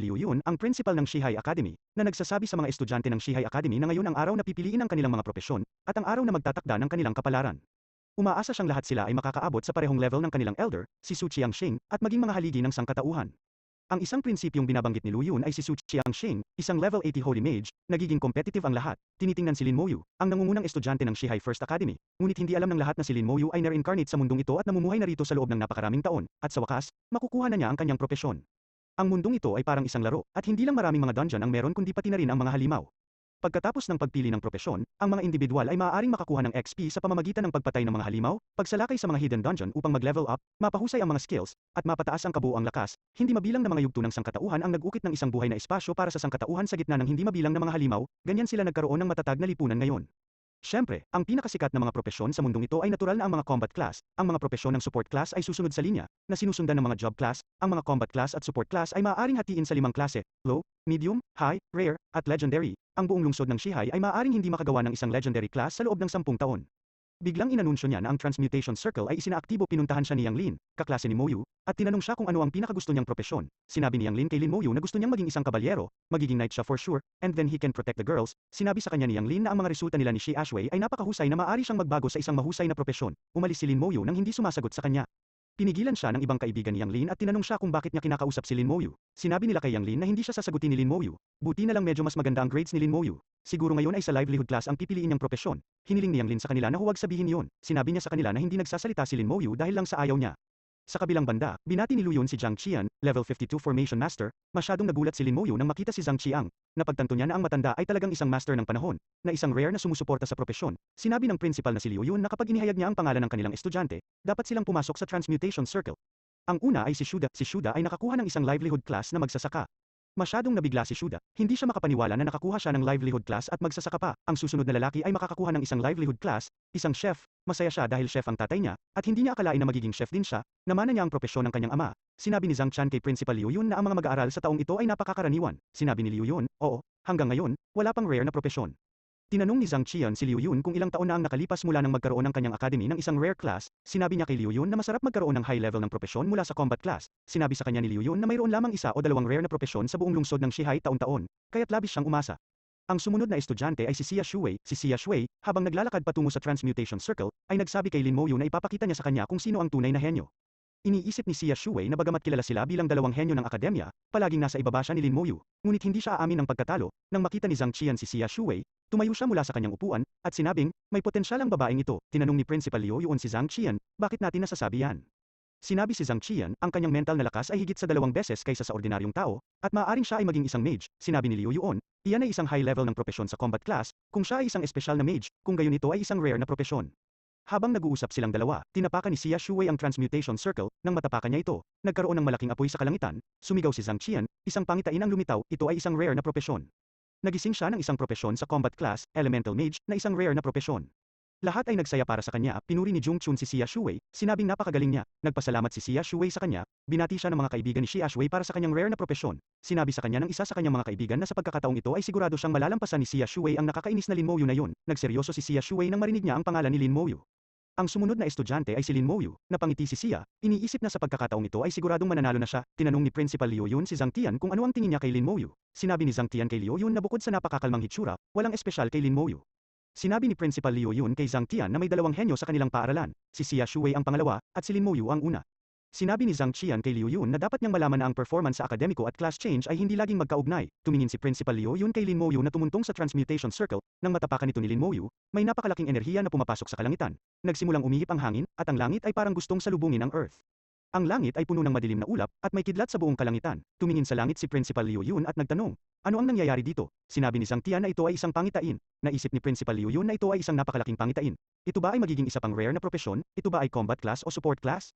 Liu Yun, ang principal ng Shihai Academy, na nagsasabi sa mga estudyante ng Shihai Academy na ngayon ang araw na pipiliin ang kanilang mga propesyon, at ang araw na magtatakda ng kanilang kapalaran. Umaasa siyang lahat sila ay makakaabot sa parehong level ng kanilang elder, si Su Qiangxing, at maging mga haligi ng sangkatauhan. Ang isang prinsipyong binabanggit ni Liu Yun ay si Su Qiangxing, isang level 80 Holy Mage, nagiging competitive ang lahat. Tinitingnan si Lin Moyu, ang nangungunang estudyante ng Shihai First Academy, ngunit hindi alam ng lahat na si Lin Moyu ay na-reincarnate sa mundong ito at namumuhay na rito sa loob ng napakaraming taon, at sa wakas, makukuha na niya ang kanyang propesyon. Ang mundong ito ay parang isang laro, at hindi lang maraming mga dungeon ang meron kundi pati na rin ang mga halimaw. Pagkatapos ng pagpili ng propesyon, ang mga individual ay maaaring makakuha ng XP sa pamamagitan ng pagpatay ng mga halimaw, pagsalakay sa mga hidden dungeon upang mag-level up, mapahusay ang mga skills, at mapataas ang kabuoang lakas. Hindi mabilang na mga yugto ng sangkatauhan ang nag-ukit ng isang buhay na espasyo para sa sangkatauhan sa gitna ng hindi mabilang na mga halimaw, ganyan sila nagkaroon ng matatag na lipunan ngayon. Siyempre, ang pinakasikat na mga propesyon sa mundong ito ay natural na ang mga combat class, ang mga propesyon ng support class ay susunod sa linya, na sinusundan ng mga job class, ang mga combat class at support class ay maaaring hatiin sa 5 klase, low, medium, high, rare, at legendary. Ang buong lungsod ng Shihai ay maaaring hindi makagawa ng isang legendary class sa loob ng 10 taon. Biglang inanunsyo niya na ang Transmutation Circle ay isinaaktibo. Pinuntahan siya ni Yang Lin, kaklase ni Moyu, at tinanong siya kung ano ang pinakagusto niyang propesyon. Sinabi ni Yang Lin kay Lin Moyu na gusto niyang maging isang kabalyero, magiging knight siya for sure, and then he can protect the girls. Sinabi sa kanya ni Yang Lin na ang mga resulta nila ni Shi Ashway ay napakahusay na maaari siyang magbago sa isang mahusay na propesyon. Umalis si Lin Moyu nang hindi sumasagot sa kanya. Pinigilan siya ng ibang kaibigan ni Yang Lin at tinanong siya kung bakit niya kinakausap si Lin Moyu. Sinabi nila kay Yang Lin na hindi siya sasagutin ni Lin Moyu. Buti na lang medyo mas maganda ang grades ni Lin Moyu. Siguro ngayon ay sa livelihood class ang pipiliin niyang propesyon. Hiniling ni Yang Lin sa kanila na huwag sabihin iyon. Sinabi niya sa kanila na hindi nagsasalita si Lin Moyu dahil lang sa ayaw niya. Sa kabilang banda, binati ni Liu Yun si Zhang Qian, level 52 Formation Master. Masyadong nagulat si Lin Moyu nang makita si Zhang Qiang. Napagtanto niya na ang matanda ay talagang isang master ng panahon, na isang rare na sumusuporta sa propesyon. Sinabi ng principal na si Liu Yun na kapag inihayag niya ang pangalan ng kanilang estudyante, dapat silang pumasok sa Transmutation Circle. Ang una ay si Shuda. Si Shuda ay nakakuha ng isang livelihood class na magsasaka. Masyadong nabigla si Shuda. Hindi siya makapaniwala na nakakuha siya ng livelihood class at magsasaka pa. Ang susunod na lalaki ay makakakuha ng isang livelihood class, isang chef. Masaya siya dahil chef ang tatay niya, at hindi niya akalain na magiging chef din siya. Namana niya ang propesyon ng kanyang ama. Sinabi ni Zhang Chan kay Principal Liu Yun na ang mga mag-aaral sa taong ito ay napakakaraniwan. Sinabi ni Liu Yun, oo, hanggang ngayon, wala pang rare na propesyon. Tinanong ni Zhang Qian si Liu Yun kung ilang taon na ang nakalipas mula nang magkaroon ng kanyang academy ng isang rare class. Sinabi niya kay Liu Yun na masarap magkaroon ng high level ng propesyon mula sa combat class. Sinabi sa kanya ni Liu Yun na mayroon lamang isa o dalawang rare na propesyon sa buong lungsod ng Shihai taon-taon, kaya't labis siyang umasa. Ang sumunod na estudyante ay si Xia Shuwei. Si Xia Shuwei, habang naglalakad patungo sa Transmutation Circle, ay nagsabi kay Lin Moyu na ipapakita niya sa kanya kung sino ang tunay na henyo. Iniisip ni Xia Shuwei na bagamat kilala sila bilang dalawang henyo ng akademya, palaging nasa ibaba siya ni Lin Moyu, ngunit hindi siya aamin ng pagkatalo. Nang makita ni Zhang Qian si Xia Shuwei, tumayo siya mula sa kanyang upuan, at sinabing, may potensyal ang babaeng ito. Tinanong ni Principal Liu Yun si Zhang Qian, bakit natin nasasabi yan? Sinabi si Zhang Qian, ang kanyang mental na lakas ay higit sa 2 beses kaysa sa ordinaryong tao, at maaaring siya ay maging isang mage. Sinabi ni Liu Yun, iyan ay isang high level ng propesyon sa combat class, kung siya ay isang espesyal na mage, kung gayon ito ay isang rare na propesyon. Habang nag-uusap silang dalawa, tinapakan ni Xia Shuwei ang Transmutation Circle. Nang matapakan niya ito, nagkaroon ng malaking apoy sa kalangitan. Sumigaw si Zhang Qian, isang pangitain ang lumitaw, ito ay isang rare na propesyon. Nagising siya ng isang propesyon sa combat class, Elemental Mage, na isang rare na propesyon. Lahat ay nagsaya para sa kanya. Pinuri ni Jung Chun si Xia Shuwei, sinabing napakagaling niya. Nagpasalamat si Xia Shuwei sa kanya, binati siya ng mga kaibigan ni Xia Shuwei para sa kanyang rare na propesyon. Sinabi sa kanya ng isa sa kanyang mga kaibigan na sa pagkakataong ito ay sigurado siyang malalampasan ni Xia Shuwei ang nakakainis na Lin Moyu na yun. Nagseryoso si Xia Shuwei nang marinig niya ang pangalan ni Lin Moyu. Ang sumunod na estudyante ay si Lin Moyu. Napangiti si Xia, iniisip na sa pagkakataong ito ay siguradong mananalo na siya. Tinanong ni Principal Liu Yun si Zhang Tian kung ano ang tingin niya kay Lin Moyu. Sinabi ni Zhang Tian kay Liu Yun na bukod sa napakakalmang hitsura, walang espesyal kay Lin Moyu. Sinabi ni Principal Liu Yun kay Zhang Tian na may dalawang henyo sa kanilang paaralan, si Xia Shuwei ang pangalawa, at si Lin Moyu ang una. Sinabi ni Zhang Qian kay Liu Yun na dapat niyang malaman na ang performance sa akademiko at class change ay hindi laging magkaugnay. Tumingin si Principal Liu Yun kay Lin Moyu na tumuntong sa Transmutation Circle. Nang matapakan ito ni Lin Moyu, may napakalaking enerhiya na pumapasok sa kalangitan. Nagsimulang umihip ang hangin, at ang langit ay parang gustong salubungin ang Earth. Ang langit ay puno ng madilim na ulap, at may kidlat sa buong kalangitan. Tumingin sa langit si Principal Liu Yun at nagtanong, ano ang nangyayari dito? Sinabi ni Zhang Tian na ito ay isang pangitain. Naisip ni Principal Liu Yun na ito ay isang napakalaking pangitain. Ito ba ay magiging isa pang rare na propesyon? Ito ba ay combat class o support class?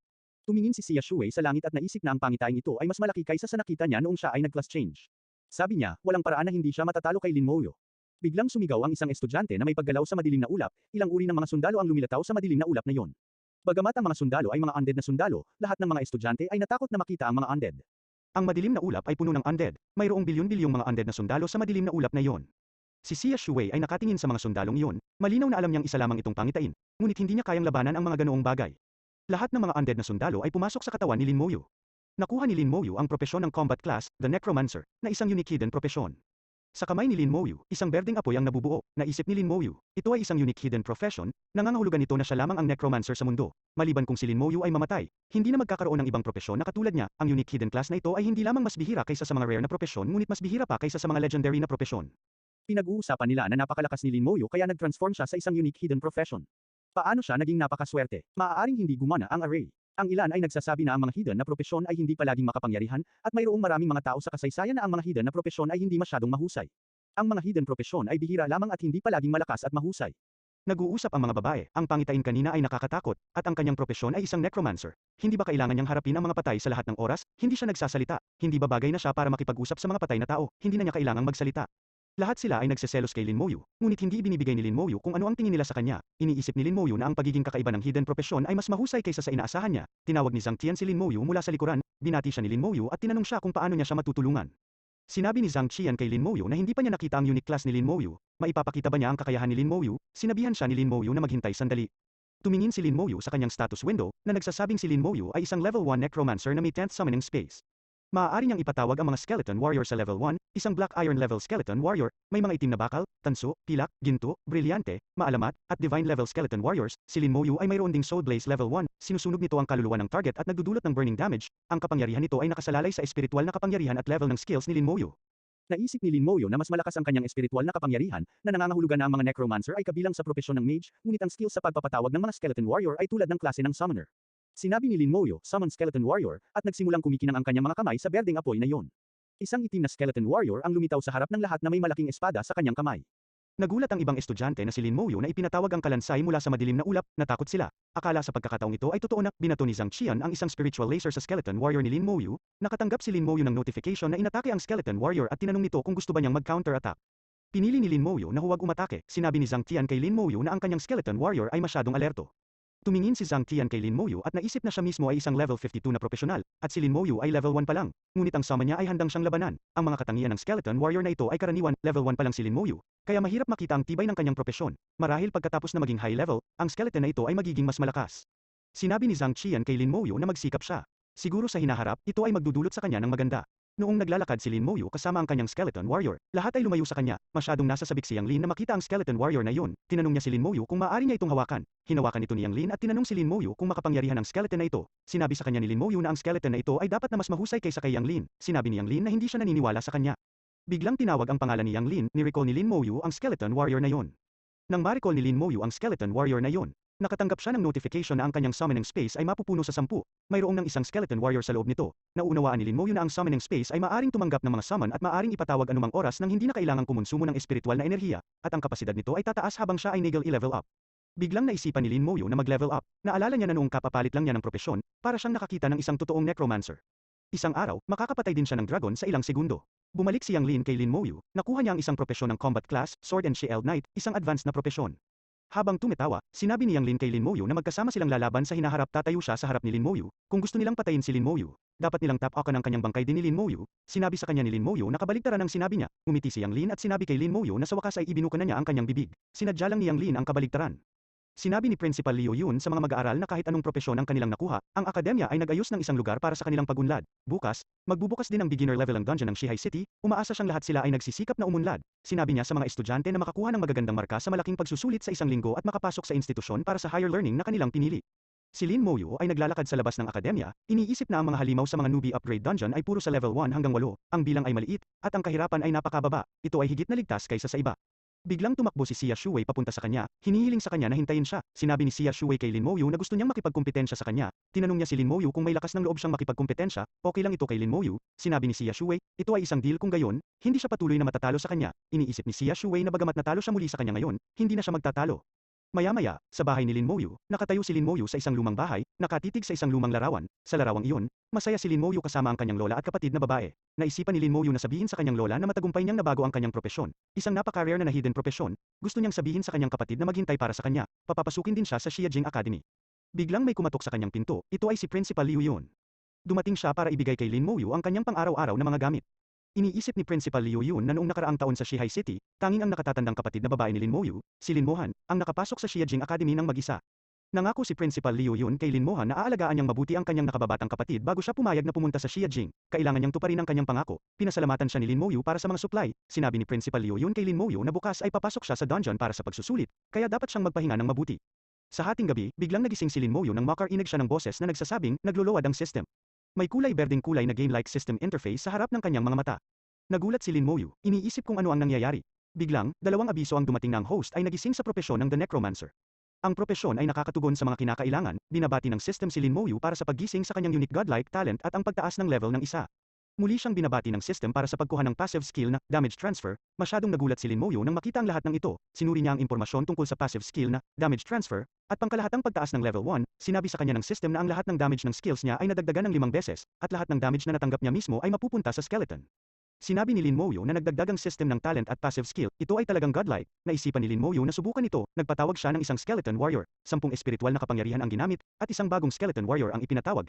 Tumingin si Xia Shuwei sa langit at naisip na ang pangitain ito ay mas malaki kaysa sa nakita niya noong siya ay nag-class change. Sabi niya, walang paraan na hindi siya matatalo kay Lin Moyu. Biglang sumigaw ang isang estudyante na may paggalaw sa madilim na ulap. Ilang uri ng mga sundalo ang lumilitaw sa madilim na ulap na yon. Bagamat ang mga sundalo ay mga undead na sundalo, lahat ng mga estudyante ay natakot na makita ang mga undead. Ang madilim na ulap ay puno ng undead. Mayroong bilyon-bilyong mga undead na sundalo sa madilim na ulap na yon. Si Xia Shuwei ay nakatingin sa mga sundalong iyon. Malinaw na alam niyang isa lamang itong pangitain, ngunit hindi niya kayang labanan ang mga ganoong bagay. Lahat ng mga undead na sundalo ay pumasok sa katawan ni Lin Moyu. Nakuha ni Lin Moyu ang propesyon ng combat class, the Necromancer, na isang unique hidden propesyon. Sa kamay ni Lin Moyu, isang berdeng apoy ang nabubuo. Naisip ni Lin Moyu, ito ay isang unique hidden profession, nangangahulugan nito na siya lamang ang necromancer sa mundo. Maliban kung si Lin Moyu ay mamatay, hindi na magkakaroon ng ibang propesyon na katulad niya. Ang unique hidden class na ito ay hindi lamang mas bihira kaysa sa mga rare na propesyon ngunit mas bihira pa kaysa sa mga legendary na propesyon. Pinag-uusapan nila na napakalakas ni Lin Moyu kaya nag-transform siya sa isang unique hidden profession. Paano siya naging napakaswerte? Maaaring hindi gumana ang array. Ang ilan ay nagsasabi na ang mga hidden na propesyon ay hindi palaging makapangyarihan, at mayroong maraming mga tao sa kasaysayan na ang mga hidden na propesyon ay hindi masyadong mahusay. Ang mga hidden propesyon ay bihira lamang at hindi palaging malakas at mahusay. Nag-uusap ang mga babae, ang pangitain kanina ay nakakatakot, at ang kanyang propesyon ay isang necromancer. Hindi ba kailangan niyang harapin ang mga patay sa lahat ng oras? Hindi siya nagsasalita. Hindi ba bagay na siya para makipag-usap sa mga patay na tao? Hindi na niya kailangang magsalita. Lahat sila ay nagseselos kay Lin Moyu, ngunit hindi ibinibigay ni Lin Moyu kung ano ang tingin nila sa kanya. Iniisip ni Lin Moyu na ang pagiging kakaiba ng hidden propesyon ay mas mahusay kaysa sa inaasahan niya. Tinawag ni Zhang Qian si Lin Moyu mula sa likuran, binati siya ni Lin Moyu at tinanong siya kung paano niya siya matutulungan. Sinabi ni Zhang Qian kay Lin Moyu na hindi pa niya nakita ang unique class ni Lin Moyu. Maipapakita ba niya ang kakayahan ni Lin Moyu? Sinabihan siya ni Lin Moyu na maghintay sandali. Tumingin si Lin Moyu sa kanyang status window na nagsasabing si Lin Moyu ay isang level 1 necromancer na may 10th summoning space. Maaari niyang ipatawag ang mga skeleton warrior sa level 1, isang black iron level skeleton warrior, may mga itim na bakal, tanso, pilak, ginto, brilyante, maalamat, at divine level skeleton warriors. Si Lin Moyu ay mayroon ding soul blaze level 1, sinusunog nito ang kaluluwa ng target at nagdudulot ng burning damage. Ang kapangyarihan nito ay nakasalalay sa espiritual na kapangyarihan at level ng skills ni Lin Moyu. Naisip ni Lin Moyu na mas malakas ang kanyang espiritual na kapangyarihan na nangangahulugan na ang mga necromancer ay kabilang sa propesyon ng mage, ngunit ang skills sa pagpapatawag ng mga skeleton warrior ay tulad ng klase ng summoner. Sinabi ni Lin Moyu, summon skeleton warrior, at nagsimulang kumikinang ang kanyang mga kamay sa berdeng apoy na iyon. Isang itim na skeleton warrior ang lumitaw sa harap ng lahat na may malaking espada sa kanyang kamay. Nagulat ang ibang estudyante na si Lin Moyu na ipinatawag ang kalansay mula sa madilim na ulap, natakot sila. Akala sa pagkakataong ito ay totoo na, binato ni Zhang Qian ang isang spiritual laser sa skeleton warrior ni Lin Moyu. Nakatanggap si Lin Moyu ng notification na inatake ang skeleton warrior at tinanong nito kung gusto ba niyang mag-counter attack. Pinili ni Lin Moyu na huwag umatake. Sinabi ni Zhang Qian kay Lin Moyu na ang kanyang skeleton warrior ay masyadong alerto. Tumingin si Zhang Qian kay Lin Moyu at naisip na siya mismo ay isang level 52 na profesional, at si Lin Moyu ay level 1 pa lang. Ngunit ang summon niya ay handang siyang labanan. Ang mga katangian ng skeleton warrior na ito ay karaniwan, level 1 pa lang si Lin Moyu, kaya mahirap makita ang tibay ng kanyang propesyon. Marahil pagkatapos na maging high level, ang skeleton na ito ay magiging mas malakas. Sinabi ni Zhang Qian kay Lin Moyu na magsikap siya. Siguro sa hinaharap, ito ay magdudulot sa kanya ng maganda. Noong naglalakad si Lin Moyu kasama ang kanyang skeleton warrior, lahat ay lumayo sa kanya. Masyadong nasa sabik si Yang Lin na makita ang skeleton warrior na iyon. Tinanong niya si Lin Moyu kung maaari niya itong hawakan. Hinawakan ito ni Yang Lin at tinanong si Lin Moyu kung makapangyarihan ang skeleton na ito. Sinabi sa kanya ni Lin Moyu na ang skeleton na ito ay dapat na mas mahusay kaysa kay Yang Lin. Sinabi ni Yang Lin na hindi siya naniniwala sa kanya. Biglang tinawag ang pangalan ni Yang Lin, ni-recall ni Lin Moyu ang skeleton warrior na iyon. Nang ma-recall ni Lin Moyu ang skeleton warrior na iyon, nakatanggap siya ng notification na ang kanyang summoning space ay mapupuno sa 10. Mayroong ng isang skeleton warrior sa loob nito. Naunawaan ni Lin Moyu na ang summoning space ay maaring tumanggap ng mga summon at maaring ipatawag anumang oras nang hindi na kailangang kumonsumo ng espiritual na enerhiya, at ang kapasidad nito ay tataas habang siya ay i-level up. Biglang naisipan ni Lin Moyu na mag-level up. Naalala niya na noong kapapalit lang niya ng propesyon, para siyang nakakita ng isang totoong necromancer. Isang araw, makakapatay din siya ng dragon sa ilang segundo. Bumalik si Yang Lin kay Lin Moyu, nakuha niya ang isang propesyon ng combat class, sword and shield knight, isang advanced na propesyon. Habang tumetawa, sinabi ni Yang Lin kay Lin Moyu na magkasama silang lalaban sa hinaharap. Tatayo siya sa harap ni Lin Moyu. Kung gusto nilang patayin si Lin Moyu, dapat nilang tap-akan ang kanyang bangkay din ni Lin Moyu. Sinabi sa kanya ni Lin Moyu na kabaligtaran ang sinabi niya. Ngumiti si Yang Lin at sinabi kay Lin Moyu na sa wakas ay ibinuka na niya ang kanyang bibig. Sinadya lang ni Yang Lin ang kabaligtaran. Sinabi ni Principal Liu Yun sa mga mag-aaral na kahit anong propesyon ang kanilang nakuha, ang akademya ay nag-ayos ng isang lugar para sa kanilang pagunlad. Bukas, magbubukas din ang beginner level ng dungeon ng Shihai City. Umaasa siyang lahat sila ay nagsisikap na umunlad. Sinabi niya sa mga estudyante na makakuha ng magagandang marka sa malaking pagsusulit sa isang linggo at makapasok sa institusyon para sa higher learning na kanilang pinili. Si Lin Moyu ay naglalakad sa labas ng akademya, iniisip na ang mga halimaw sa mga newbie upgrade dungeon ay puro sa level 1 hanggang 8, ang bilang ay maliit, at ang kahirapan ay napakababa. Ito ay higit na ligtas kaysa sa iba. Biglang tumakbo si Xia Shuwei papunta sa kanya, hinihiling sa kanya na hintayin siya. Sinabi ni Xia Shuwei kay Lin Moyu na gusto niyang makipagkumpetensya sa kanya. Tinanong niya si Lin Moyu kung may lakas ng loob siyang makipagkumpetensya. Okay lang ito kay Lin Moyu. Sinabi ni Xia Shuwei, ito ay isang deal kung gayon, hindi siya patuloy na matatalo sa kanya. Iniisip ni Xia Shuwei na bagamat natalo siya muli sa kanya ngayon, hindi na siya magtatalo. Maya-maya, sa bahay ni Lin Moyu, nakatayo si Lin Moyu sa isang lumang bahay, nakatitig sa isang lumang larawan. Sa larawang iyon, masaya si Lin Moyu kasama ang kanyang lola at kapatid na babae. Naisipan ni Lin Moyu na sabihin sa kanyang lola na matagumpay niyang nabago ang kanyang propesyon. Isang napaka-rare na hidden propesyon. Gusto niyang sabihin sa kanyang kapatid na maghintay para sa kanya. Papapasukin din siya sa Xiajing Academy. Biglang may kumatok sa kanyang pinto. Ito ay si Principal Liu Yun. Dumating siya para ibigay kay Lin Moyu ang kanyang pang-araw-araw na mga gamit. Iniisip ni Principal Liu Yun na noong nakaraang taon sa Shihai City, tanging ang nakatatandang kapatid na babae ni Lin Moyu, si Lin Mohan, ang nakapasok sa Xiajing Academy ng mag-isa. Nangako si Principal Liu Yun kay Lin Mohan na aalagaan niyang mabuti ang kanyang nakababatang kapatid bago siya pumayag na pumunta sa Xiajing. Kailangan niyang tuparin ang kanyang pangako. Pinasalamatan siya ni Lin Moyu para sa mga supply. Sinabi ni Principal Liu Yun kay Lin Moyu na bukas ay papasok siya sa dungeon para sa pagsusulit, kaya dapat siyang magpahinga ng mabuti. Sa hating gabi, biglang nagising si Lin Moyu nang makarinig siya ng boses na nagsasabing nagluluwad ang system. May kulay berdeng kulay na game-like system interface sa harap ng kanyang mga mata. Nagulat si Lin Moyu, iniisip kung ano ang nangyayari. Biglang, dalawang abiso ang dumating na ang host ay nagising sa propesyon ng The Necromancer. Ang propesyon ay nakakatugon sa mga kinakailangan, binabati ng system si Lin Moyu para sa paggising sa kanyang unique godlike talent at ang pagtaas ng level ng isa. Muli siyang binabati ng system para sa pagkuha ng passive skill na damage transfer. Masyadong nagulat si Lin Moyu nang makita ang lahat ng ito. Sinuri niya ang impormasyon tungkol sa passive skill na damage transfer at pangkalahatang pagtaas ng level 1. Sinabi sa kanya ng system na ang lahat ng damage ng skills niya ay nadagdagan ng 5 beses at lahat ng damage na natanggap niya mismo ay mapupunta sa skeleton. Sinabi ni Lin Moyu na nagdagdag ang system ng talent at passive skill. Ito ay talagang godlike. Naisipan ni Lin Moyu na subukan ito. Nagpatawag siya ng isang skeleton warrior. 10 espiritual na kapangyarihan ang ginamit at isang bagong skeleton warrior ang ipinatawag.